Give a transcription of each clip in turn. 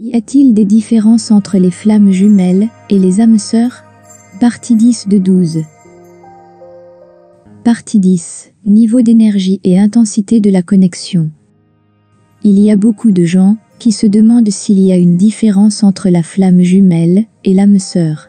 Y a-t-il des différences entre les flammes jumelles et les âmes sœurs? Partie 10 de 12. Partie 10. Niveau d'énergie et intensité de la connexion. Il y a beaucoup de gens qui se demandent s'il y a une différence entre la flamme jumelle et l'âme sœur.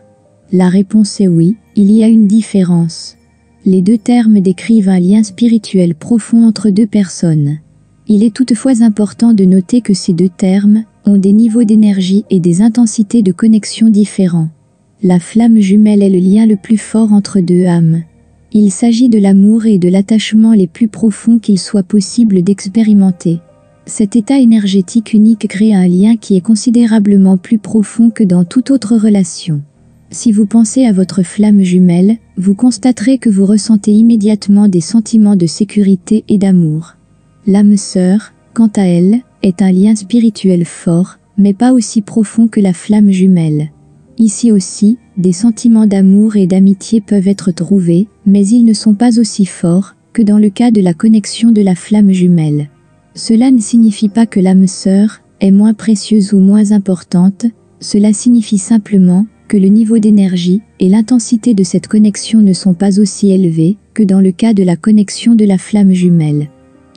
La réponse est oui, il y a une différence. Les deux termes décrivent un lien spirituel profond entre deux personnes. Il est toutefois important de noter que ces deux termes ont des niveaux d'énergie et des intensités de connexion différents. La flamme jumelle est le lien le plus fort entre deux âmes. Il s'agit de l'amour et de l'attachement les plus profonds qu'il soit possible d'expérimenter. Cet état énergétique unique crée un lien qui est considérablement plus profond que dans toute autre relation. Si vous pensez à votre flamme jumelle, vous constaterez que vous ressentez immédiatement des sentiments de sécurité et d'amour. L'âme sœur, quant à elle, est un lien spirituel fort, mais pas aussi profond que la flamme jumelle. Ici aussi, des sentiments d'amour et d'amitié peuvent être trouvés, mais ils ne sont pas aussi forts que dans le cas de la connexion de la flamme jumelle. Cela ne signifie pas que l'âme sœur est moins précieuse ou moins importante, cela signifie simplement que le niveau d'énergie et l'intensité de cette connexion ne sont pas aussi élevés que dans le cas de la connexion de la flamme jumelle.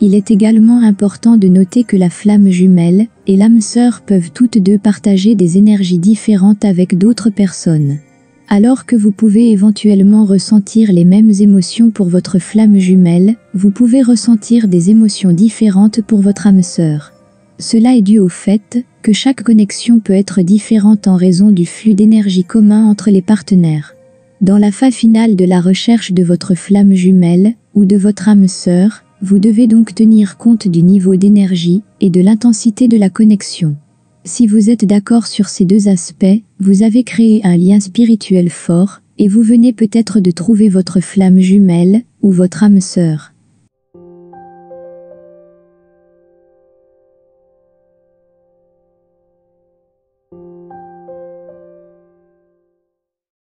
Il est également important de noter que la flamme jumelle et l'âme sœur peuvent toutes deux partager des énergies différentes avec d'autres personnes. Alors que vous pouvez éventuellement ressentir les mêmes émotions pour votre flamme jumelle, vous pouvez ressentir des émotions différentes pour votre âme sœur. Cela est dû au fait que chaque connexion peut être différente en raison du flux d'énergie commun entre les partenaires. Dans la phase finale de la recherche de votre flamme jumelle ou de votre âme sœur, vous devez donc tenir compte du niveau d'énergie et de l'intensité de la connexion. Si vous êtes d'accord sur ces deux aspects, vous avez créé un lien spirituel fort, et vous venez peut-être de trouver votre flamme jumelle ou votre âme sœur.